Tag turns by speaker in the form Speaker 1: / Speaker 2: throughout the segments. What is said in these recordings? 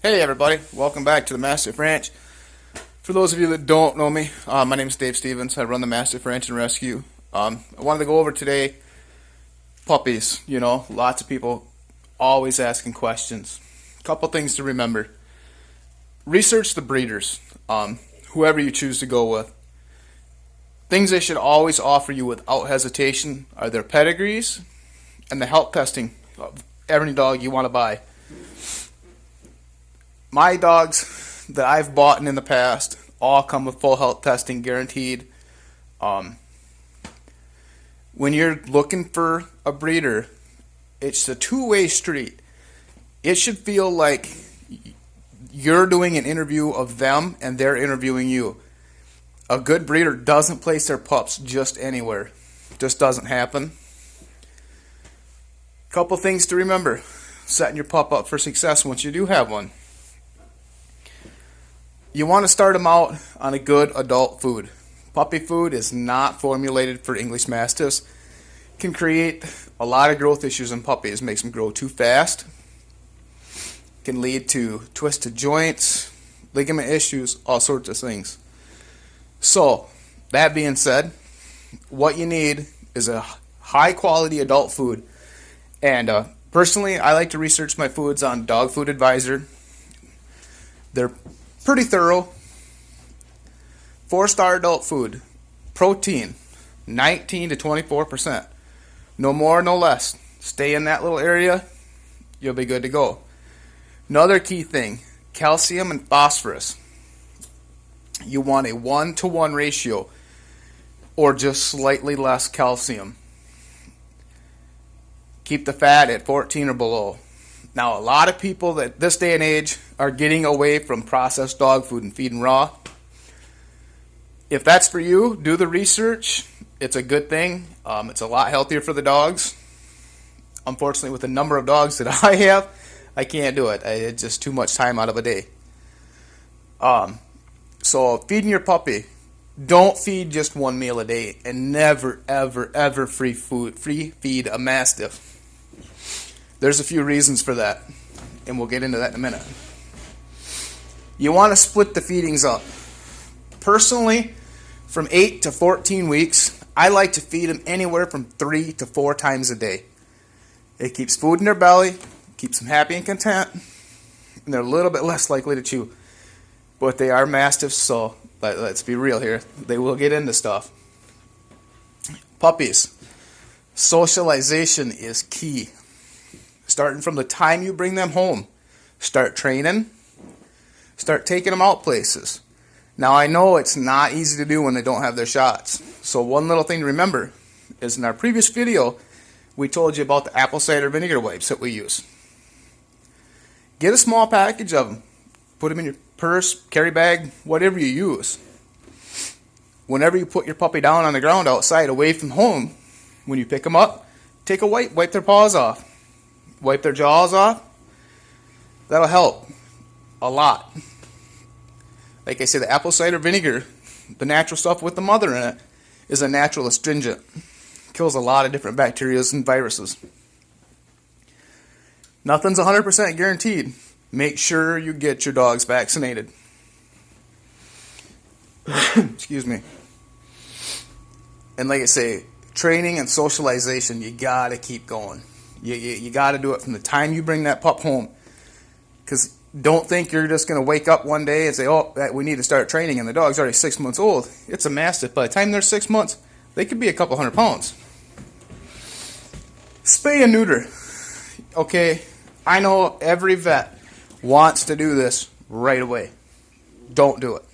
Speaker 1: Hey everybody, welcome back to the Mastiff Ranch. For those of you that don't know me, my name is Dave Stevens. I run the Mastiff Ranch and Rescue. I wanted to go over today puppies. You know, lots of people always asking questions. Couple things to remember. Research the breeders, whoever you choose to go with. Things they should always offer you without hesitation are their pedigrees and the health testing of every dog you want to buy. My dogs that I've bought in the past all come with full health testing guaranteed. When you're looking for a breeder, it's a two-way street. It should feel like you're doing an interview of them and they're interviewing you. A good breeder doesn't place their pups just anywhere. Just doesn't happen. Couple things to remember. Setting your pup up for success once you do have one. You want to start them out on a good adult food. Puppy food is not formulated for English Mastiffs. Can create a lot of growth issues in puppies. Makes them grow too fast. Can lead to twisted joints, ligament issues, all sorts of things. So, that being said, what you need is a high quality adult food. And personally, I like to research my foods on Dog Food Advisor. They're pretty thorough. 4-star adult food. Protein, 19 to 24%. No more, no less. Stay in that little area, you'll be good to go. Another key thing, calcium and phosphorus. You want a 1-to-1 ratio or just slightly less calcium. Keep the fat at 14 or below. Now, a lot of people at this day and age are getting away from processed dog food and feeding raw. If that's for you, do the research. It's a good thing. It's a lot healthier for the dogs. Unfortunately, with the number of dogs that I have, I can't do it. It's just too much time out of a day. So feeding your puppy, don't feed just one meal a day, and never, ever, ever free feed a Mastiff. There's a few reasons for that, and we'll get into that in a minute. You want to split the feedings up. Personally, from 8 to 14 weeks, I like to feed them anywhere from 3 to 4 times a day. It keeps food in their belly, keeps them happy and content, and they're a little bit less likely to chew. But they are Mastiffs, so let's be real here. They will get into stuff. Puppies. Socialization is key. Starting from the time you bring them home. Start training. Start taking them out places. Now, I know it's not easy to do when they don't have their shots. So one little thing to remember is in our previous video, we told you about the apple cider vinegar wipes that we use. Get a small package of them. Put them in your purse, carry bag, whatever you use. Whenever you put your puppy down on the ground outside away from home, when you pick them up, take a wipe their paws off. Wipe their jaws off. That'll help a lot. Like I said, the apple cider vinegar, the natural stuff with the mother in it, is a natural astringent. Kills a lot of different bacteria and viruses. Nothing's 100% guaranteed. Make sure you get your dogs vaccinated. Excuse me. And like I say, training and socialization, you gotta keep going. You gotta do it from the time you bring that pup home. Because don't think you're just gonna wake up one day and say, oh, we need to start training, and the dog's already 6 months old. It's a Mastiff. By the time they're 6 months, they could be a couple 100 pounds. Spay and neuter. Okay, I know every vet wants to do this right away. Don't do it.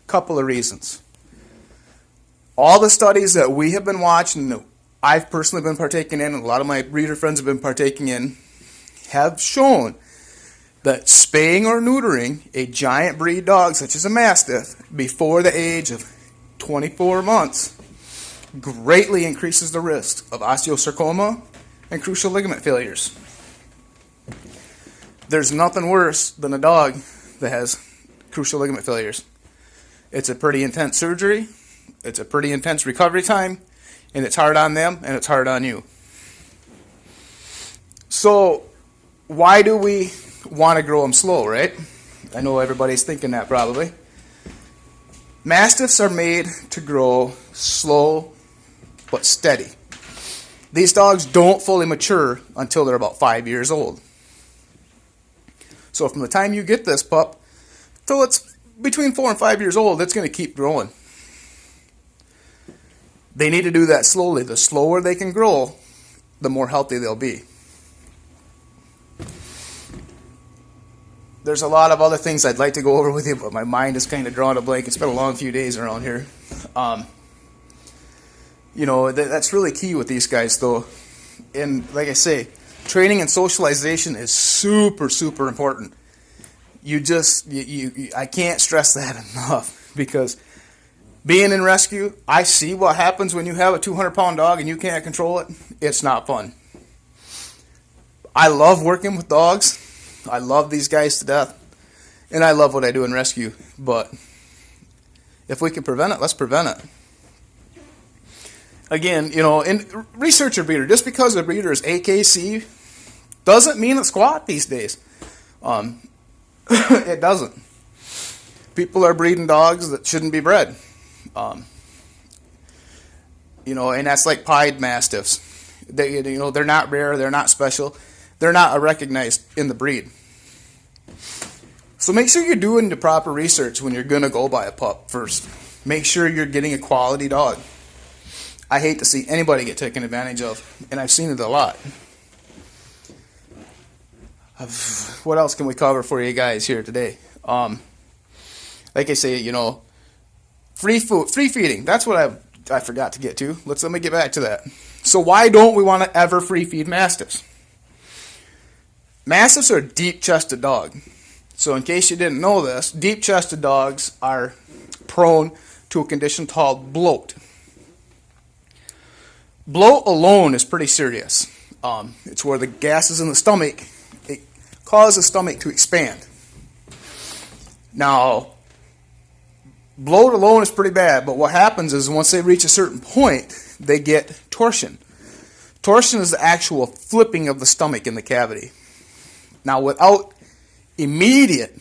Speaker 1: Couple of reasons. All the studies that we have been watching, that I've personally been partaking in, and a lot of my breeder friends have been partaking in, have shown that spaying or neutering a giant breed dog such as a Mastiff before the age of 24 months greatly increases the risk of osteosarcoma and crucial ligament failures. There's nothing worse than a dog that has crucial ligament failures. It's a pretty intense surgery, it's a pretty intense recovery time, and it's hard on them and it's hard on you. So why do we want to grow them slow, right? I know everybody's thinking that probably. Mastiffs are made to grow slow but steady. These dogs don't fully mature until they're about 5 years old. So from the time you get this pup till it's between 4 and 5 years old, it's going to keep growing. They need to do that slowly. The slower they can grow, the more healthy they'll be. There's a lot of other things I'd like to go over with you, but my mind is kind of drawing a blank. It's been a long few days around here. That's really key with these guys, though. And like I say, training and socialization is super, super important. I can't stress that enough, because being in rescue, I see what happens when you have a 200-pound dog and you can't control it. It's not fun. I love working with dogs. I love these guys to death, and I love what I do in rescue, but if we can prevent it, let's prevent it. Again, in research a breeder, just because a breeder is AKC doesn't mean it's squat these days. It doesn't. People are breeding dogs that shouldn't be bred. And that's like pied mastiffs. They're not rare, they're not special. They're not recognized in the breed. So make sure you're doing the proper research when you're going to go buy a pup first. Make sure you're getting a quality dog. I hate to see anybody get taken advantage of, and I've seen it a lot. What else can we cover for you guys here today? Like I say, free feeding. That's what I forgot to get to. Let me get back to that. So why don't we want to ever free feed mastiffs? Mastiffs are a deep-chested dog. So in case you didn't know this, deep-chested dogs are prone to a condition called bloat. Bloat alone is pretty serious. It's where the gases in the stomach, it causes the stomach to expand. Now, bloat alone is pretty bad, but what happens is once they reach a certain point, they get torsion. Torsion is the actual flipping of the stomach in the cavity. Now, without immediate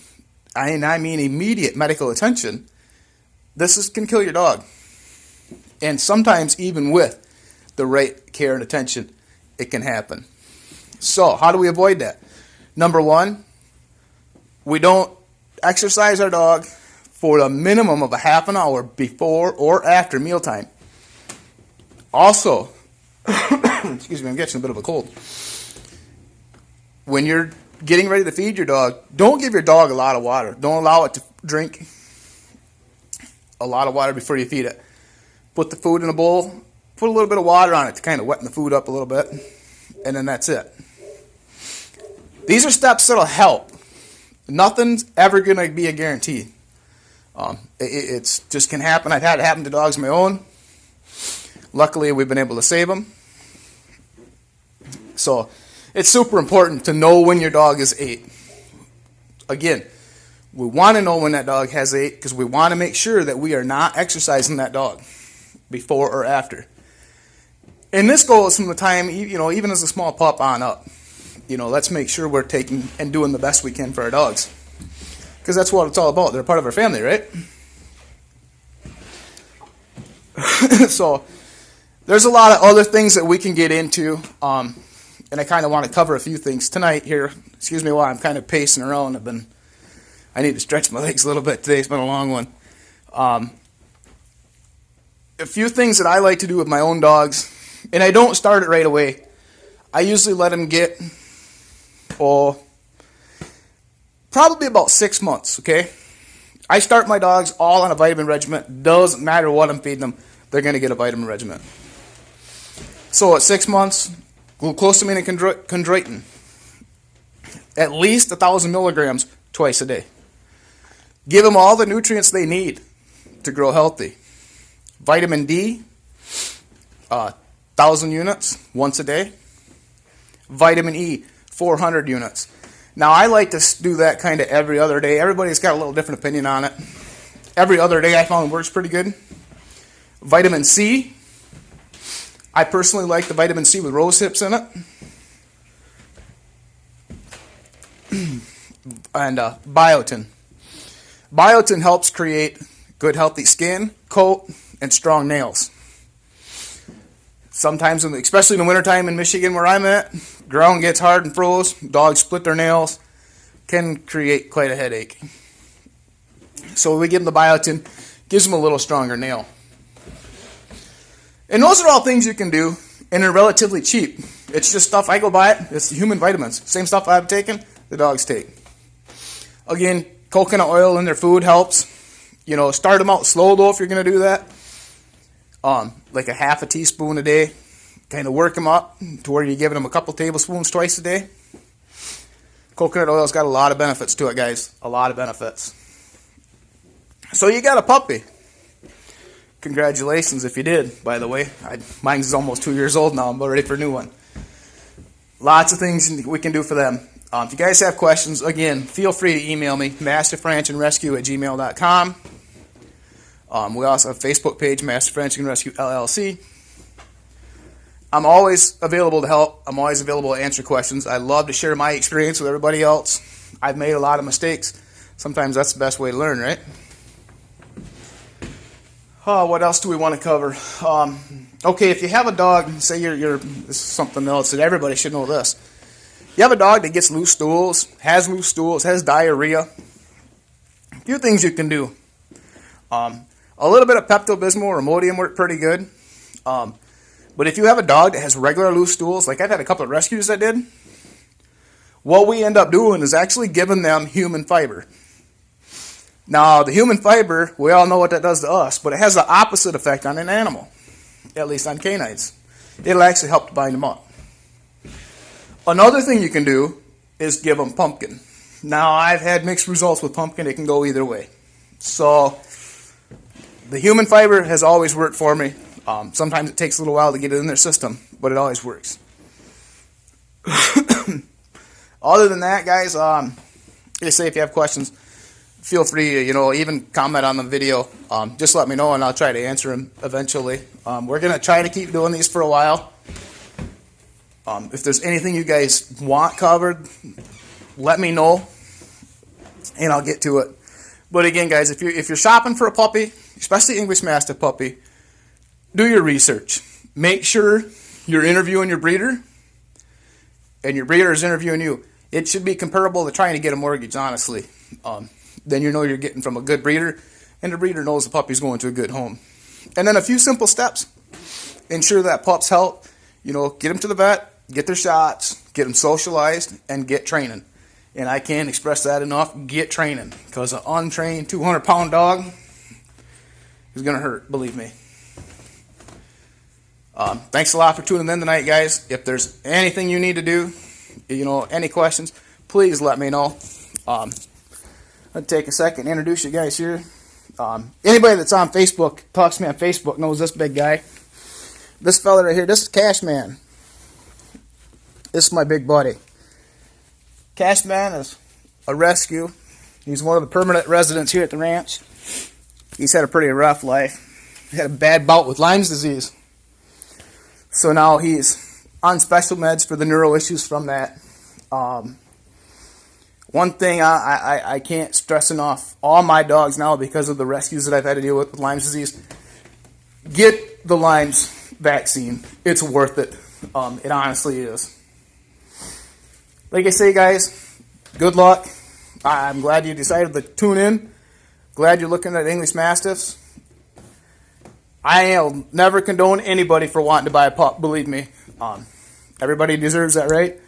Speaker 1: medical attention, this can kill your dog. And sometimes even with the right care and attention, it can happen. So, how do we avoid that? Number one, we don't exercise our dog for a minimum of a half an hour before or after mealtime. Also, excuse me, I'm getting a bit of a cold. When you're getting ready to feed your dog, don't give your dog a lot of water. Don't allow it to drink a lot of water before you feed it. Put the food in a bowl, put a little bit of water on it to kind of weten the food up a little bit, and then that's it. These are steps that'll help. Nothing's ever going to be a guarantee. It's just can happen. I've had it happen to dogs of my own. Luckily, we've been able to save them. So it's super important to know when your dog is ate. Again, we want to know when that dog has ate because we want to make sure that we are not exercising that dog before or after. And this goes from the time, even as a small pup on up. Let's make sure we're taking and doing the best we can for our dogs. Because that's what it's all about. They're part of our family, right? So there's a lot of other things that we can get into. And I kind of want to cover a few things tonight here. Excuse me while I'm kind of pacing around. I need to stretch my legs a little bit today. It's been a long one. A few things that I like to do with my own dogs, and I don't start it right away. I usually let them get, probably about 6 months, okay? I start my dogs all on a vitamin regimen. Doesn't matter what I'm feeding them, they're going to get a vitamin regimen. So at 6 months, glucosamine and chondroitin, at least 1,000 milligrams twice a day. Give them all the nutrients they need to grow healthy. Vitamin D, 1,000 units once a day. Vitamin E, 400 units. Now, I like to do that kind of every other day. Everybody's got a little different opinion on it. Every other day I found works pretty good. Vitamin C. I personally like the vitamin C with rose hips in it. and biotin. Biotin helps create good, healthy skin, coat, and strong nails. Sometimes, especially in the wintertime in Michigan where I'm at, ground gets hard and froze, dogs split their nails, can create quite a headache. So we give them the biotin, gives them a little stronger nail. And those are all things you can do, and they're relatively cheap. It's just stuff, I go buy it, it's human vitamins. Same stuff I've taken, the dogs take. Again, coconut oil in their food helps. You know, start them out slow though if you're going to do that. Like a half a teaspoon a day. Kind of work them up to where you're giving them a couple tablespoons twice a day. Coconut oil's got a lot of benefits to it, guys. A lot of benefits. So you got a puppy. Congratulations if you did, by the way. Mine's almost 2 years old now. I'm about ready for a new one. Lots of things we can do for them. If you guys have questions, again, feel free to email me, mastiffranchandrescue@gmail.com. We also have a Facebook page, Mastiff Ranch and Rescue LLC. I'm always available to help. I'm always available to answer questions. I love to share my experience with everybody else. I've made a lot of mistakes. Sometimes that's the best way to learn, right? What else do we want to cover? Okay, if you have a dog, say this is something else that everybody should know this. You have a dog that gets loose stools, has diarrhea. A few things you can do. A little bit of Pepto-Bismol or Imodium work pretty good. But if you have a dog that has regular loose stools, like I've had a couple of rescues that did, what we end up doing is actually giving them human fiber. Now, the human fiber, we all know what that does to us, but it has the opposite effect on an animal, at least on canines. It'll actually help to bind them up. Another thing you can do is give them pumpkin. Now, I've had mixed results with pumpkin. It can go either way. So, the human fiber has always worked for me. Sometimes it takes a little while to get it in their system, but it always works. Other than that, guys, like I say, if you have questions, feel free to, even comment on the video. Just let me know, and I'll try to answer them eventually. We're going to try to keep doing these for a while. If there's anything you guys want covered, let me know, and I'll get to it. But again, guys, if you're shopping for a puppy, especially English Mastiff puppy, do your research. Make sure you're interviewing your breeder, and your breeder is interviewing you. It should be comparable to trying to get a mortgage, honestly. Then you know you're getting from a good breeder, and the breeder knows the puppy's going to a good home. And then a few simple steps. Ensure that pup's health. Get them to the vet, get their shots, get them socialized, and get training. And I can't express that enough. Get training. Because an untrained 200-pound dog is going to hurt, believe me. Thanks a lot for tuning in tonight, guys. If there's anything you need to do, any questions, please let me know. I'll take a second to introduce you guys here. Anybody that's on Facebook, talks to me on Facebook, knows this big guy. This fella right here, this is Cashman. This is my big buddy. Cashman is a rescue. He's one of the permanent residents here at the ranch. He's had a pretty rough life. He had a bad bout with Lyme's disease. So now he's on special meds for the neuro issues from that. One thing I can't stress enough, all my dogs now, because of the rescues that I've had to deal with Lyme's disease, get the Lyme's vaccine. It's worth it. It honestly is. Like I say, guys, good luck. I'm glad you decided to tune in. Glad you're looking at English Mastiffs. I'll never condone anybody for wanting to buy a pup, believe me. Everybody deserves that, right?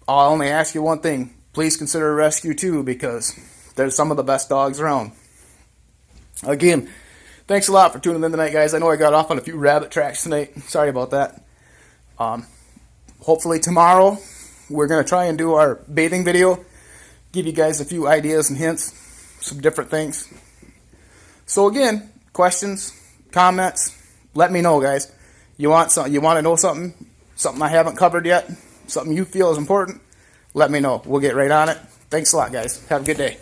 Speaker 1: I'll only ask you one thing. Please consider a rescue too, because they're some of the best dogs around. Again, thanks a lot for tuning in tonight, guys. I know I got off on a few rabbit tracks tonight. Sorry about that. Hopefully tomorrow we're going to try and do our bathing video. Give you guys a few ideas and hints. Some different things. So again, questions, comments, let me know, guys. You want to know something I haven't covered yet, something you feel is important, let me know. We'll get right on it. Thanks a lot, guys. Have a good day.